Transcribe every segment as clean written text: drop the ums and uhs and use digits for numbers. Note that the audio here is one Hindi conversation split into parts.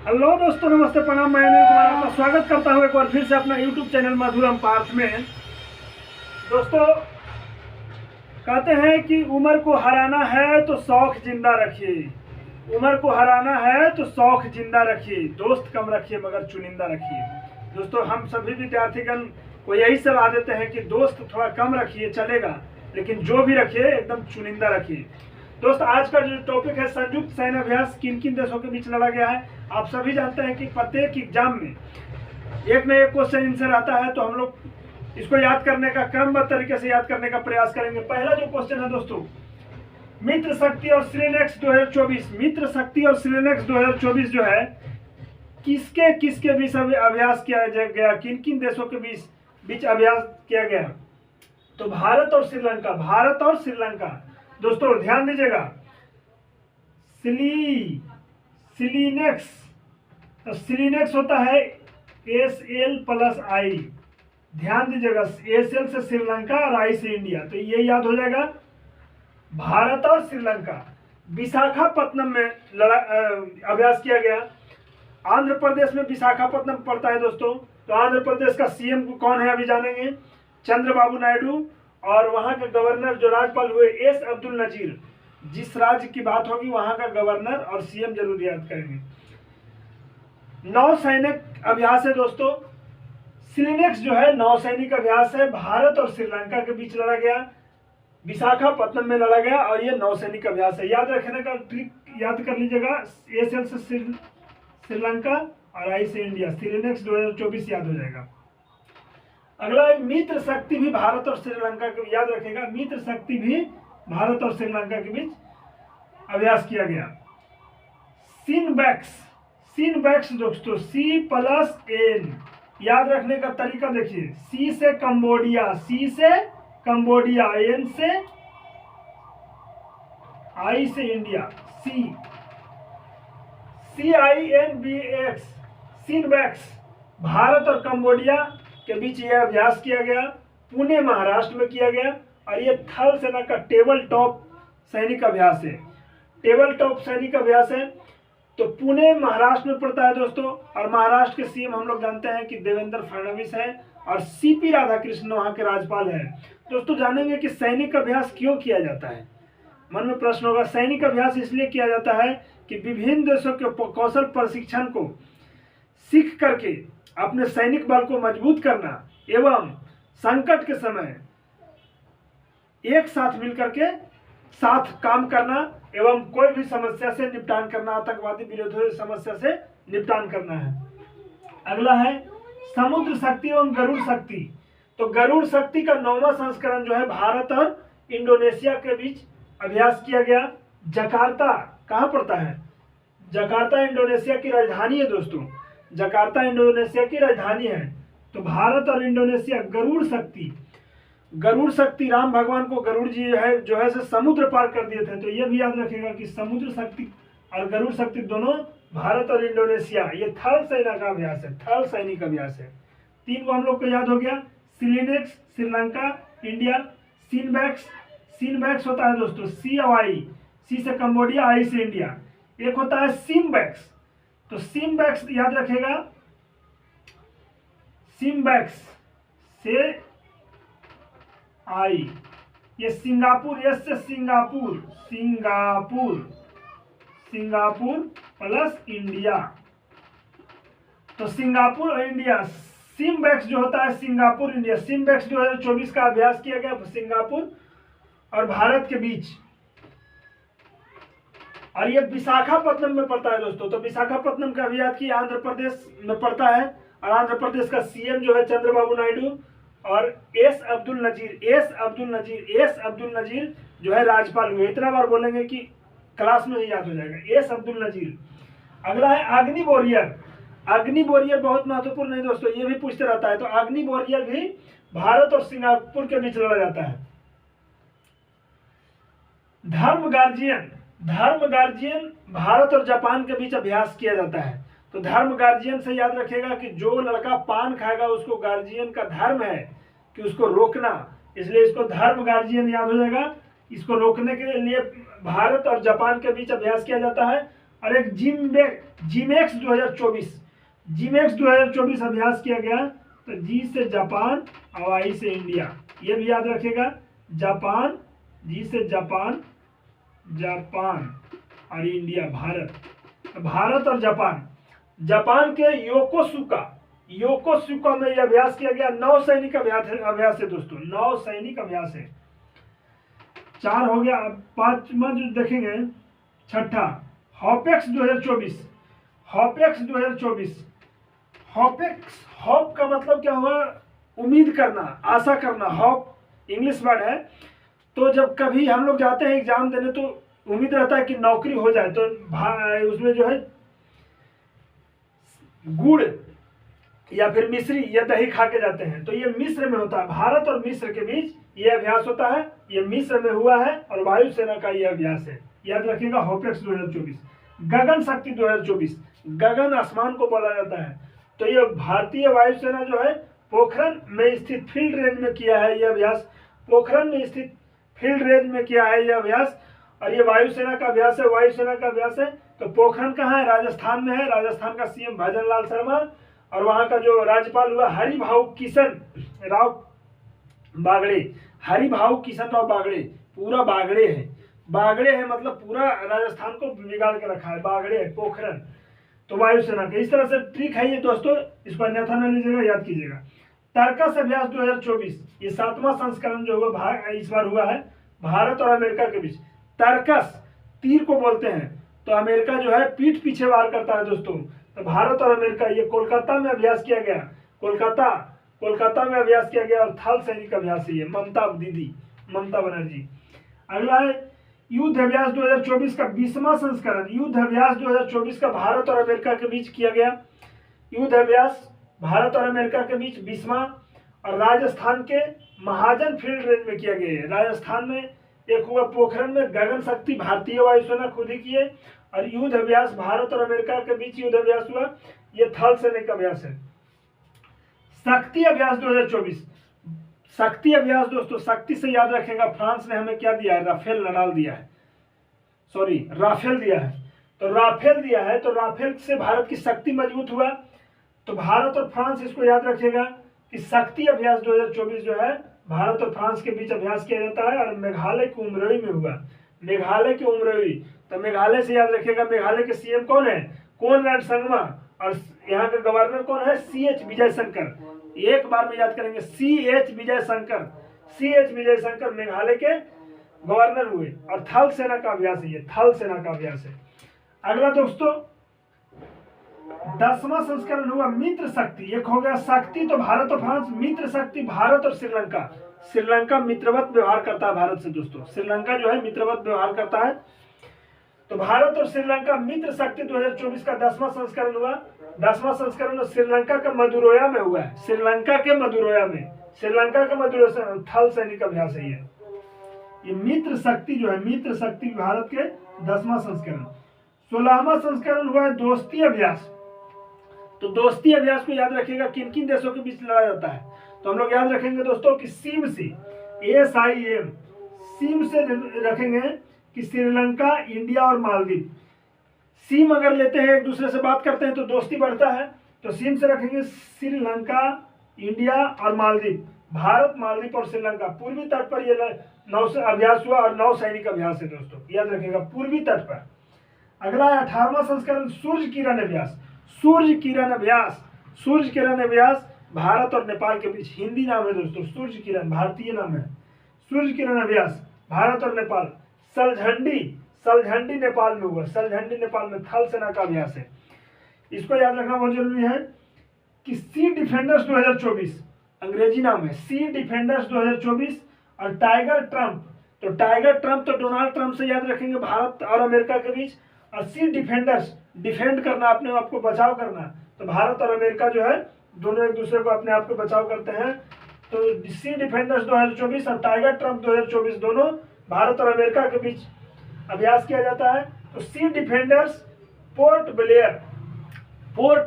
हेलो दोस्तों, नमस्ते, प्रणाम। मैं अनिल कुमार आपका स्वागत करता हूं एक बार फिर से अपना यूट्यूब चैनल मधुरम पार्थ में। दोस्तों, कहते हैं कि उम्र को हराना है तो शौक जिंदा रखिए। उम्र को हराना है तो शौक जिंदा रखिए, दोस्त कम रखिए मगर चुनिंदा रखिए। दोस्तों, हम सभी विद्यार्थीगण को यही सलाह देते हैं कि दोस्त थोड़ा कम रखिए चलेगा, लेकिन जो भी रखिए एकदम चुनिंदा रखिए। दोस्त, आज का जो टॉपिक है, संयुक्त सैन्य अभ्यास किन किन देशों के बीच लड़ा गया है। आप सभी जानते हैं कि प्रत्येक एग्जाम में एक न एक क्वेश्चन आंसर आता है, तो हम लोग इसको याद करने का क्रमबद्ध तरीके से याद करने का प्रयास करेंगे। पहला जो क्वेश्चन है दोस्तों, मित्र शक्ति और श्रीनेक्स 2024। मित्र शक्ति और श्रीनेक्स 2024 जो है किसके किसके बीच अभ्यास किया गया, किन किन देशों के बीच बीच अभ्यास किया गया। तो भारत और श्रीलंका, भारत और श्रीलंका। दोस्तों ध्यान दीजिएगा, सिलीनेक्स, तो सिलीनेक्स होता है SL+I। ध्यान दीजिएगा, SL से श्रीलंका और I से इंडिया, तो ये याद हो जाएगा। भारत और श्रीलंका विशाखापत्तनम में अभ्यास किया गया। आंध्र प्रदेश में विशाखापत्तनम पड़ता है दोस्तों। तो आंध्र प्रदेश का सीएम कौन है अभी जानेंगे, चंद्रबाबू नायडू। और वहां के गवर्नर जो राज्यपाल हुए S अब्दुल नजीर। जिस राज्य की बात होगी वहां का गवर्नर और सीएम जरूर याद करेंगे। नौसैनिक अभ्यास है दोस्तों। सिलीनेक्स जो है नौसैनिक अभ्यास है, भारत और श्रीलंका के बीच लड़ा गया, विशाखापत्तनम में लड़ा गया, और ये नौसैनिक अभ्यास है। याद रखने का ट्रिक याद कर लीजिएगा, SL से श्रीलंका और I से इंडिया। सिलीनेक्स 2024 याद हो जाएगा। अगला है मित्र शक्ति भी भारत और श्रीलंका के, याद रखेगा, मित्र शक्ति भी भारत और श्रीलंका के बीच अभ्यास किया गया। सिनबैक्स, सिनबैक्स दोस्तों C+N। याद रखने का तरीका देखिए, C से कंबोडिया, C से कंबोडिया, N से I से इंडिया, CINBX, सिनबैक्स। भारत और कंबोडिया के बीच यह अभ्यास किया गया, पुणे महाराष्ट्र में किया गया। और ये थल सेना का टेबल टॉप सैनिक अभ्यास है, टेबल टॉप सैनिक अभ्यास है। तो पुणे महाराष्ट्र में पड़ता है दोस्तों। और महाराष्ट्र के सीएम हम लोग जानते हैं कि देवेंद्र फडणवीस है, और CP राधाकृष्णन वहां के राज्यपाल है। दोस्तों जानेंगे कि सैनिक अभ्यास क्यों किया जाता है। मन में प्रश्न होगा, सैनिक अभ्यास इसलिए किया जाता है कि विभिन्न देशों के कौशल प्रशिक्षण को सीख करके अपने सैनिक बल को मजबूत करना एवं संकट के समय एक साथ मिलकर के साथ काम करना एवं कोई भी समस्या से निपटान करना, आतंकवादी विरोधी समस्या से निपटान करना है। अगला है समुद्र शक्ति एवं गरुड़ शक्ति। तो गरुड़ शक्ति का 9वां संस्करण जो है भारत और इंडोनेशिया के बीच अभ्यास किया गया। जकार्ता कहाँ पड़ता है, जकार्ता इंडोनेशिया की राजधानी है दोस्तों, जकार्ता इंडोनेशिया की राजधानी है। तो भारत और इंडोनेशिया गरुड़ शक्ति, गरुड़ शक्ति, राम भगवान को गरुड़ जी जो है से समुद्र पार कर दिए थे। तो ये भी याद रखिएगा कि समुद्र शक्ति और गरुड़ शक्ति दोनों भारत और इंडोनेशिया, ये थल सेना का अभ्यास है, थल सैनिक अभ्यास है। 3 को हम लोग को याद हो गया, सिलीनेक्स श्रीलंका इंडिया, सिनबैक्स, सिनबैक्स होता है दोस्तों CI, C से कंबोडिया, I से इंडिया। एक होता है सिम्बैक्स, तो सिम्बैक्स याद रखेगा, सिम्बैक्स से I, ये सिंगापुर, S से Singapore, Singapore, Singapore plus India. तो सिंगापुर और इंडिया, सिम्बैक्स जो होता है सिंगापुर इंडिया। सिम्बैक्स 2024 का अभ्यास किया गया सिंगापुर और भारत के बीच, और ये विशाखापत्तनम में पड़ता है दोस्तों। तो विशाखापत्तनम का भी याद किया, आंध्र प्रदेश में पड़ता है, और आंध्र प्रदेश का सीएम जो है चंद्रबाबू नायडू, और S अब्दुल नजीर जो है राज्यपाल हुए। इतना बार बोलेंगे कि क्लास में ही याद हो जाएगा, S अब्दुल नजीर। अगला है अग्नि वॉरियर। अग्नि वॉरियर बहुत महत्वपूर्ण है दोस्तों, ये भी पूछते रहता है। तो अग्नि वॉरियर भी भारत और सिंगापुर के बीच लड़ा जाता है। धर्म गार्जियन, धर्म गार्जियन भारत और जापान के बीच अभ्यास किया जाता है। तो धर्म गार्जियन से याद रखेगा कि जो लड़का पान खाएगा उसको गार्जियन का धर्म है कि उसको रोकना, इसलिए इसको धर्म गार्जियन याद हो जाएगा। इसको रोकने के लिए भारत और जापान के बीच अभ्यास किया जाता है। और एक जिमेक्स 2024 अभ्यास किया गया। तो जी से जापान और आई से इंडिया, ये भी याद रखिएगा। जापान, जी से जापान, जापान और इंडिया भारत। भारत और जापान, जापान के योकोसुका में यह अभ्यास किया गया। नौसैनिक अभ्यास है दोस्तों, नौसैनिक अभ्यास है। 4 हो गया। अब 5वां जो देखेंगे, छठा हॉपेक्स 2024। हॉप का मतलब क्या हुआ? उम्मीद करना, आशा करना। हॉप इंग्लिश वर्ड है। तो जब कभी हम लोग जाते हैं एग्जाम देने तो उम्मीद रहता है कि नौकरी हो जाए, तो उसमें जो है गुड़ या फिर मिश्री या दही खा के जाते हैं। तो ये मिस्र में होता है, भारत और मिस्र के बीच ये अभ्यास होता है। ये मिस्र में हुआ है और वायुसेना का ये अभ्यास है, याद रखिएगा। हॉपेक्स 2024। गगन शक्ति 2024, गगन आसमान को बोला जाता है। तो ये भारतीय वायुसेना जो है पोखरण में स्थित फील्ड रेंज में किया है ये अभ्यास। पोखरण में स्थित फील्ड रेंज में किया है ये अभ्यास। और ये वायुसेना का अभ्यास है, वायुसेना का अभ्यास है। तो पोखरण कहाँ है? राजस्थान में है। राजस्थान का सीएम भजन लाल शर्मा और वहाँ का जो राज्यपाल हुआ हरिभाऊ किशन राव बागड़े। हरिभाऊ किशन राव बागड़े, पूरा बागड़े है। बागड़े है मतलब पूरा राजस्थान को बिगाड़ के रखा है, बागड़े है पोखरण। तो वायुसेना का इस तरह से ट्रिक है ये दोस्तों, इसको अन्यथा न लीजिएगा, याद कीजिएगा। तर्कस अभ्यास 2024, ये 7वां संस्करण जो हुआ इस बार हुआ है भारत और अमेरिका के बीच। तर्कस तीर को बोलते हैं, तो अमेरिका जो है पीठ पीछे वार करता है दोस्तों। तो भारत और अमेरिका, ये कोलकाता में अभ्यास किया गया। कोलकाता में अभ्यास किया गया और थल सैनिक अभ्यास है ये। ममता बनर्जी। अगला है युद्ध अभ्यास 2024 का 20वां संस्करण। युद्ध अभ्यास 2024 का भारत और अमेरिका के बीच किया गया। युद्ध अभ्यास भारत और अमेरिका के बीच 20वां, और राजस्थान के महाजन फील्ड रेंज में किया गया है। राजस्थान में एक हुआ पोखरण में गगन शक्ति, भारतीय वायुसेना खुद ही किए। और युद्ध अभ्यास भारत और अमेरिका के बीच युद्ध अभ्यास हुआ, ये थल सैनिक अभ्यास है। शक्ति अभ्यास 2024। शक्ति अभ्यास दोस्तों, शक्ति से याद रखेगा, फ्रांस ने हमें क्या दिया है? राफेल नडाल दिया है, सॉरी राफेल दिया है। तो राफेल दिया है, तो राफेल से भारत की शक्ति मजबूत हुआ। तो भारत और फ्रांस, इसको याद रखिएगा कि शक्ति अभ्यास 2024 जो है भारत और फ्रांस के बीच अभ्यास किया जाता है और मेघालय के उमरोई में हुआ। मेघालय के उमरोई, तो मेघालय से याद रखिएगा, मेघालय के सीएम कौन है? कोनराड संगमा। और यहाँ के गवर्नर कौन है? CH विजयशंकर। एक बार में याद करेंगे, CH विजयशंकर मेघालय के गवर्नर हुए। और थल सेना का अभ्यास है ये, थल सेना का अभ्यास है। अगला दोस्तों 10वां संस्करण हुआ मित्र शक्ति। एक हो गया शक्ति, तो भारत और फ्रांस। मित्र शक्ति भारत और श्रीलंका। श्रीलंका मित्रवत व्यवहार करता है भारत से दोस्तों, श्रीलंका जो है मित्रवत व्यवहार करता है। तो भारत और श्रीलंका मित्र शक्ति 2024 का 10वां संस्करण हुआ। 10वां संस्करण श्रीलंका का मदुरोया में हुआ है। श्रीलंका के मदुरोया थल सैनिक अभ्यास है ये मित्र शक्ति जो है, मित्र शक्ति भारत के 10वां संस्करण। 16वां संस्करण हुआ है दोस्ती अभ्यास। तो दोस्ती अभ्यास को याद रखिएगा, किन किन देशों के बीच लड़ा जाता है? तो हम लोग याद रखेंगे दोस्तों कि SIM से रखेंगे कि श्रीलंका, इंडिया और मालदीव। SIM अगर लेते हैं, एक दूसरे से बात करते हैं तो दोस्ती बढ़ता है। तो SIM से रखेंगे श्रीलंका, इंडिया और मालदीव। भारत, मालदीव और श्रीलंका। पूर्वी तट पर यह अभ्यास हुआ और नौसैनिक अभ्यास है दोस्तों, याद रखिएगा, पूर्वी तट पर। अगला 18वां संस्करण सूर्य किरण अभ्यास भारत और नेपाल के बीच। हिंदी नाम है दोस्तों, सूर्य किरण, भारतीय नाम है। सूर्य किरण अभ्यास भारत और नेपाल। सलझंडी नेपाल में हुआ, सलझंडी नेपाल में थल सेना का अभ्यास है। इसको याद रखना बहुत जरूरी है कि सी डिफेंडर्स 2024 अंग्रेजी नाम है, सी डिफेंडर्स 2024। और टाइगर ट्रंप, तो टाइगर ट्रंप तो डोनाल्ड ट्रंप से याद रखेंगे, भारत और अमेरिका के बीच। और सी डिफेंडर्स, डिफेंड करना, अपने आप को बचाव करना। तो भारत और अमेरिका जो है दोनों एक दूसरे को अपने आप को बचाव करते हैं। तो सी डिफेंडर्स 2024 और टाइगर ट्रंप 2024 दोनों भारत और अमेरिका के बीच अभ्यास किया जाता है। तो सी डिफेंडर्स पोर्ट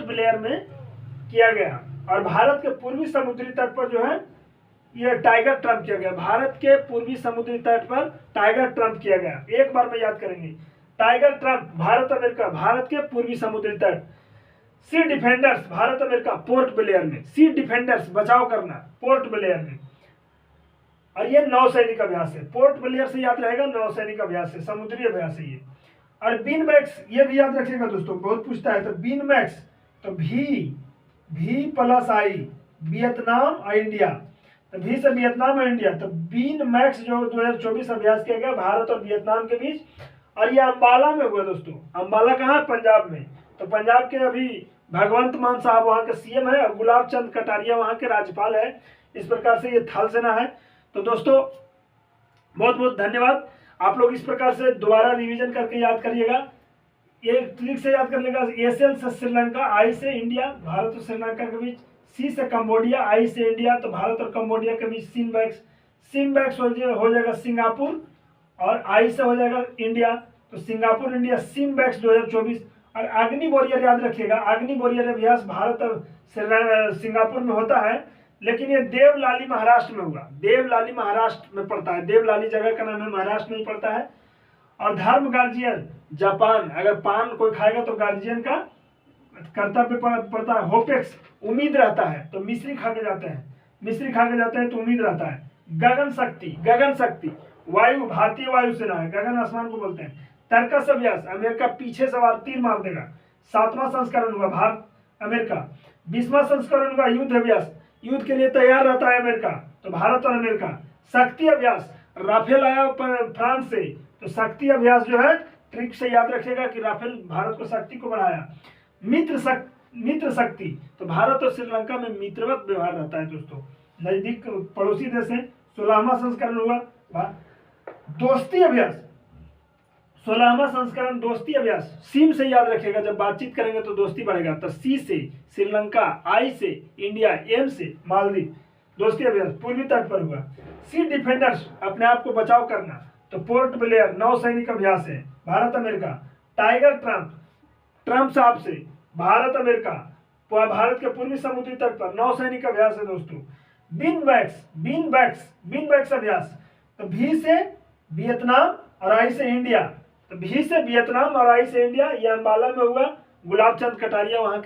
ब्लेयर में किया गया। और भारत के पूर्वी समुद्री तट पर जो है ये टाइगर ट्रंप किया गया। भारत के पूर्वी समुद्री तट पर टाइगर ट्रंप किया गया। एक बार में याद करेंगे, tiger Triumph Bharat America, Bharat के पूर्वी समुद्री तट। Sea defenders Bharat America Port Blair में, सी डिफेंडर्स बचाव करना पोर्ट ब्लेयर में। और ये नौसैनिक अभ्यास है, पोर्ट ब्लेयर से याद रहेगा, नौसैनिक अभ्यास है, समुद्री अभ्यास है ये। और बीन मैक्स ये भी याद रखिएगा दोस्तों, बहुत पूछता है। तो बीन मैक्स तो भी प्लस आई, वियतनाम और इंडिया, तो भी से वियतनाम और इंडिया। तो बीन मैक्स जो 2024 अभ्यास किया गया भारत और वियतनाम के बीच, और ये अंबाला में हुआ दोस्तों। अंबाला कहाँ है? पंजाब में। तो पंजाब के अभी भगवंत मान साहब वहाँ के सीएम है और गुलाब चंद कटारिया वहाँ के राज्यपाल है। इस प्रकार से ये थल सेना है। तो दोस्तों बहुत बहुत धन्यवाद। आप लोग इस प्रकार से दोबारा रिवीजन करके याद करिएगा, ये ट्रिक से याद कर लेगा। एशियन से श्रीलंका, आई से इंडिया, भारत और श्रीलंका के बीच। सी से कंबोडिया, आई से इंडिया, तो भारत और कंबोडिया के बीच सिम्बैक्स हो जाएगा सिंगापुर, और आई से हो जाएगा इंडिया, तो सिंगापुर इंडिया सिम्बैक्स 2024। और अग्नि वॉरियर याद रखिएगा, अग्नि वॉरियर अभ्यास भारत और सिंगापुर में होता है, लेकिन ये देवलाली महाराष्ट्र में हुआ। देवलाली महाराष्ट्र में पड़ता है, देवलाली जगह का नाम है, महाराष्ट्र में ही पड़ता है। और धर्म गार्जियन जापान, अगर पान कोई खाएगा तो गार्जियन का कर्तव्य पड़ता है। होपेक्स उम्मीद रहता है, तो मिश्री खा के जाते हैं, मिश्री खा के जाते हैं तो उम्मीद रहता है। गगन शक्ति वायु, भारतीय वायुसेना है, गगन आसमान को बोलते हैं। तर्कस अभ्यास, अमेरिका पीछे सवार तीर मार देगा। 7वां संस्करण हुआ भारत अमेरिका। 20वां संस्करण हुआ युद्ध अभ्यास, युद्ध के लिए तैयार रहता है अमेरिका, तो भारत और अमेरिका। शक्ति अभ्यास, राफेल आया फ्रांस से, तो शक्ति अभ्यास जो है ट्रिक से याद रखिएगा कि राफेल भारत को शक्ति को बढ़ाया। मित्र शक्ति, तो भारत और श्रीलंका में मित्रवत व्यवहार रहता है दोस्तों, नजदीक पड़ोसी देश है। 16वां संस्करण हुआ दोस्ती अभ्यास, 16वां संस्करण दोस्ती अभ्यास। सीम से याद रखिएगा, जब बातचीत करेंगे तो दोस्ती बढ़ेगा। तो सी से श्रीलंका, आई से इंडिया, एम से मालदीव, दोस्ती अभ्यास पूर्वी तट पर हुआ। सी डिफेंडर्स अपने आप को बचाव करना, तो पोर्ट ब्लेयर नौसैनिक अभ्यास है भारत अमेरिका। टाइगर ट्रम्प साहब से भारत अमेरिका, भारत के पूर्वी समुद्री तट पर नौसैनिक अभ्यास है दोस्तों। बीन बैक्स अभ्यास, तो भी से वियतनाम और आई से इंडिया, तो भी से वियतनाम और आई से इंडिया, ये अंबाला में हुआ। गुलाब चंद कटारिया वहां